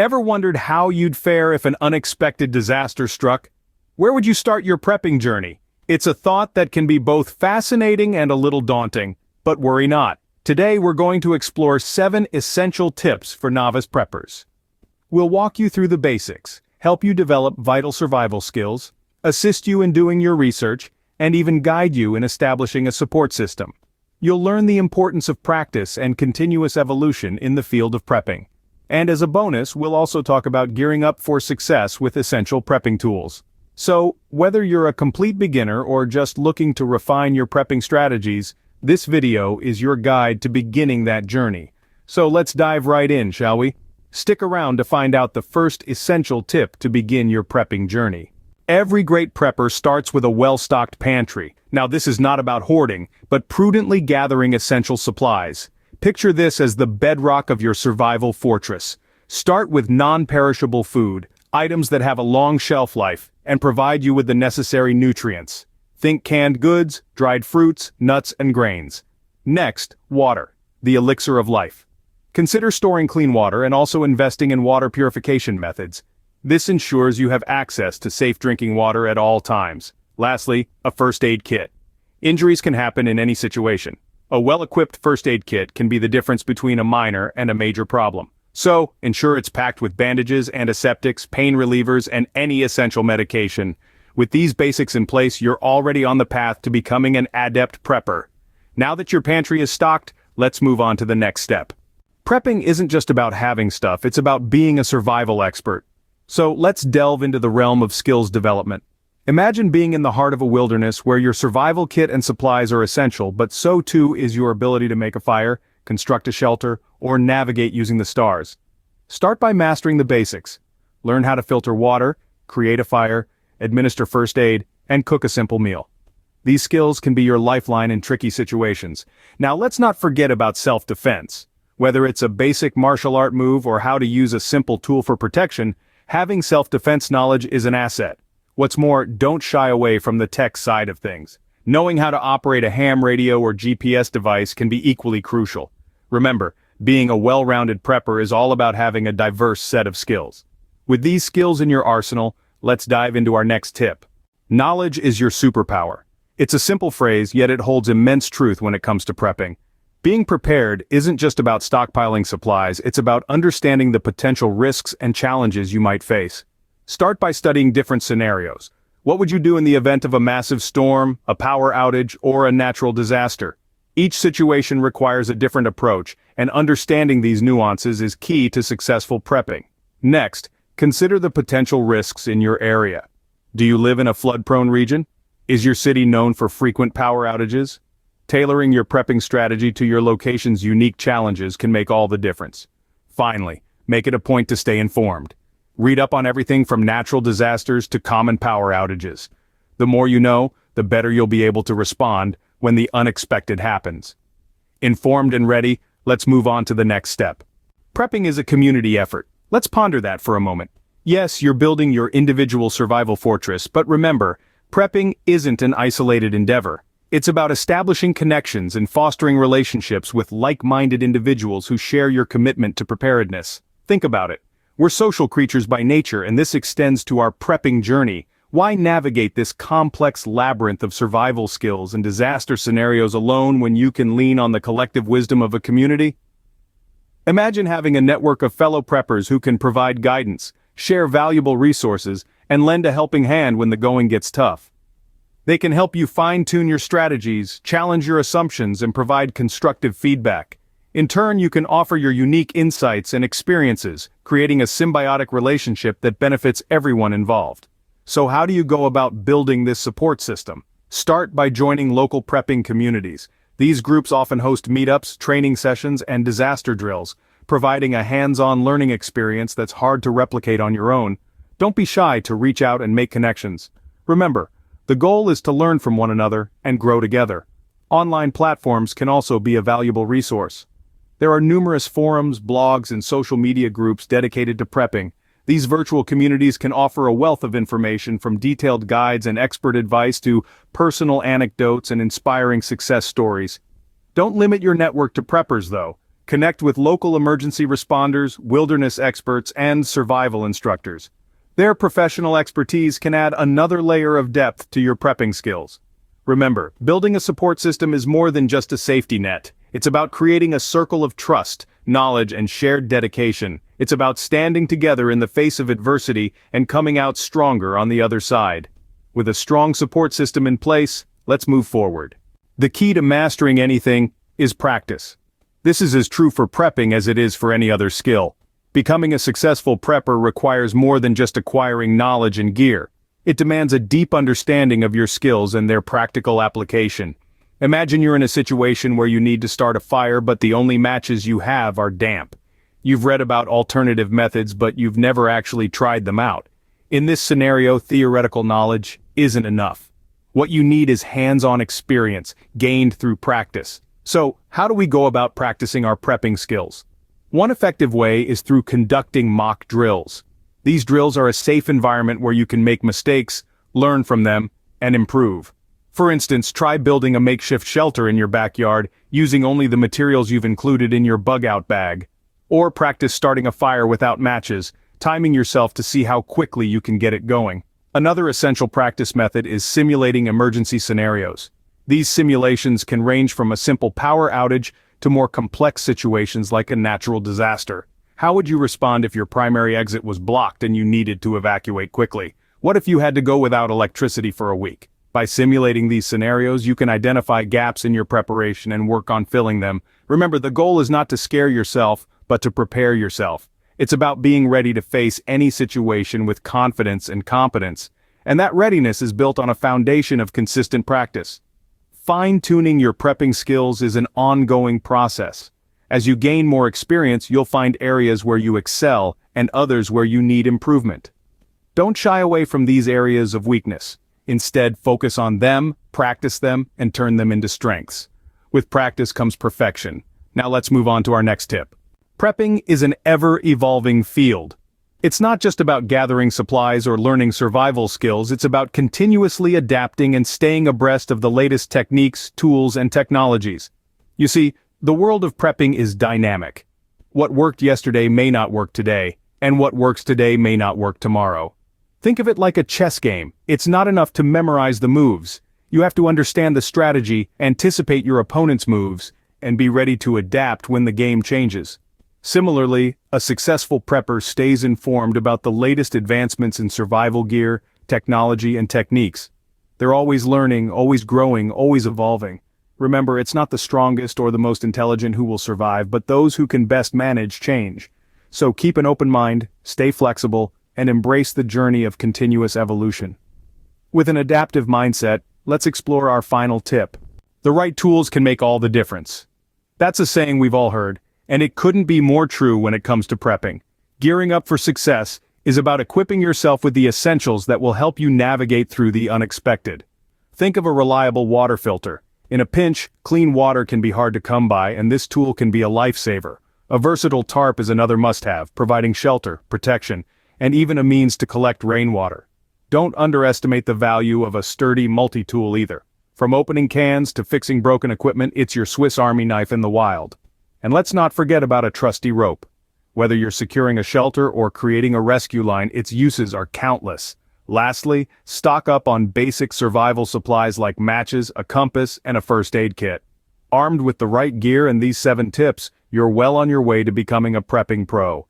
Ever wondered how you'd fare if an unexpected disaster struck? Where would you start your prepping journey? It's a thought that can be both fascinating and a little daunting, but worry not. Today we're going to explore 7 essential tips for novice preppers. We'll walk you through the basics, help you develop vital survival skills, assist you in doing your research, and even guide you in establishing a support system. You'll learn the importance of practice and continuous evolution in the field of prepping. And as a bonus, we'll also talk about gearing up for success with essential prepping tools. So, whether you're a complete beginner or just looking to refine your prepping strategies, this video is your guide to beginning that journey. So let's dive right in, shall we? Stick around to find out the first essential tip to begin your prepping journey. Every great prepper starts with a well-stocked pantry. Now this is not about hoarding, but prudently gathering essential supplies. Picture this as the bedrock of your survival fortress. Start with non-perishable food, items that have a long shelf life, and provide you with the necessary nutrients. Think canned goods, dried fruits, nuts, and grains. Next, water, the elixir of life. Consider storing clean water and also investing in water purification methods. This ensures you have access to safe drinking water at all times. Lastly, a first aid kit. Injuries can happen in any situation. A well-equipped first aid kit can be the difference between a minor and a major problem. So, ensure it's packed with bandages, antiseptics, pain relievers, and any essential medication. With these basics in place, you're already on the path to becoming an adept prepper. Now that your pantry is stocked, let's move on to the next step. Prepping isn't just about having stuff, it's about being a survival expert. So let's delve into the realm of skills development. Imagine being in the heart of a wilderness where your survival kit and supplies are essential, but so too is your ability to make a fire, construct a shelter, or navigate using the stars. Start by mastering the basics. Learn how to filter water, create a fire, administer first aid, and cook a simple meal. These skills can be your lifeline in tricky situations. Now let's not forget about self-defense. Whether it's a basic martial art move or how to use a simple tool for protection, having self-defense knowledge is an asset. What's more, don't shy away from the tech side of things. Knowing how to operate a ham radio or GPS device can be equally crucial. Remember, being a well-rounded prepper is all about having a diverse set of skills. With these skills in your arsenal, let's dive into our next tip. Knowledge is your superpower. It's a simple phrase, yet it holds immense truth when it comes to prepping. Being prepared isn't just about stockpiling supplies, it's about understanding the potential risks and challenges you might face. Start by studying different scenarios. What would you do in the event of a massive storm, a power outage, or a natural disaster? Each situation requires a different approach, and understanding these nuances is key to successful prepping. Next, consider the potential risks in your area. Do you live in a flood-prone region? Is your city known for frequent power outages? Tailoring your prepping strategy to your location's unique challenges can make all the difference. Finally, make it a point to stay informed. Read up on everything from natural disasters to common power outages. The more you know, the better you'll be able to respond when the unexpected happens. Informed and ready, let's move on to the next step. Prepping is a community effort. Let's ponder that for a moment. Yes, you're building your individual survival fortress, but remember, prepping isn't an isolated endeavor. It's about establishing connections and fostering relationships with like-minded individuals who share your commitment to preparedness. Think about it. We're social creatures by nature, and this extends to our prepping journey. Why navigate this complex labyrinth of survival skills and disaster scenarios alone when you can lean on the collective wisdom of a community? Imagine having a network of fellow preppers who can provide guidance, share valuable resources, and lend a helping hand when the going gets tough. They can help you fine-tune your strategies, challenge your assumptions, and provide constructive feedback. In turn, you can offer your unique insights and experiences, creating a symbiotic relationship that benefits everyone involved. So how do you go about building this support system? Start by joining local prepping communities. These groups often host meetups, training sessions, and disaster drills, providing a hands-on learning experience that's hard to replicate on your own. Don't be shy to reach out and make connections. Remember, the goal is to learn from one another and grow together. Online platforms can also be a valuable resource. There are numerous forums, blogs, and social media groups dedicated to prepping. These virtual communities can offer a wealth of information from detailed guides and expert advice to personal anecdotes and inspiring success stories. Don't limit your network to preppers though. Connect with local emergency responders, wilderness experts, and survival instructors. Their professional expertise can add another layer of depth to your prepping skills. Remember, building a support system is more than just a safety net. It's about creating a circle of trust, knowledge, and shared dedication. It's about standing together in the face of adversity and coming out stronger on the other side. With a strong support system in place, let's move forward. The key to mastering anything is practice. This is as true for prepping as it is for any other skill. Becoming a successful prepper requires more than just acquiring knowledge and gear. It demands a deep understanding of your skills and their practical application. Imagine you're in a situation where you need to start a fire but the only matches you have are damp. You've read about alternative methods but you've never actually tried them out. In this scenario, theoretical knowledge isn't enough. What you need is hands-on experience, gained through practice. So, how do we go about practicing our prepping skills? One effective way is through conducting mock drills. These drills are a safe environment where you can make mistakes, learn from them, and improve. For instance, try building a makeshift shelter in your backyard using only the materials you've included in your bug-out bag. Or practice starting a fire without matches, timing yourself to see how quickly you can get it going. Another essential practice method is simulating emergency scenarios. These simulations can range from a simple power outage to more complex situations like a natural disaster. How would you respond if your primary exit was blocked and you needed to evacuate quickly? What if you had to go without electricity for a week? By simulating these scenarios, you can identify gaps in your preparation and work on filling them. Remember, the goal is not to scare yourself, but to prepare yourself. It's about being ready to face any situation with confidence and competence. And that readiness is built on a foundation of consistent practice. Fine-tuning your prepping skills is an ongoing process. As you gain more experience, you'll find areas where you excel and others where you need improvement. Don't shy away from these areas of weakness. Instead, focus on them, practice them, and turn them into strengths. With practice comes perfection. Now let's move on to our next tip. Prepping is an ever-evolving field. It's not just about gathering supplies or learning survival skills, it's about continuously adapting and staying abreast of the latest techniques, tools, and technologies. You see, the world of prepping is dynamic. What worked yesterday may not work today, and what works today may not work tomorrow. Think of it like a chess game. It's not enough to memorize the moves. You have to understand the strategy, anticipate your opponent's moves, and be ready to adapt when the game changes. Similarly, a successful prepper stays informed about the latest advancements in survival gear, technology, and techniques. They're always learning, always growing, always evolving. Remember, it's not the strongest or the most intelligent who will survive, but those who can best manage change. So keep an open mind, stay flexible, and embrace the journey of continuous evolution. With an adaptive mindset, let's explore our final tip. The right tools can make all the difference. That's a saying we've all heard, and it couldn't be more true when it comes to prepping. Gearing up for success is about equipping yourself with the essentials that will help you navigate through the unexpected. Think of a reliable water filter. In a pinch, clean water can be hard to come by, and this tool can be a lifesaver. A versatile tarp is another must-have, providing shelter, protection, and even a means to collect rainwater. Don't underestimate the value of a sturdy multi-tool either. From opening cans to fixing broken equipment, it's your Swiss Army knife in the wild. And let's not forget about a trusty rope. Whether you're securing a shelter or creating a rescue line, its uses are countless. Lastly, stock up on basic survival supplies like matches, a compass, and a first aid kit. Armed with the right gear and these 7 tips, you're well on your way to becoming a prepping pro.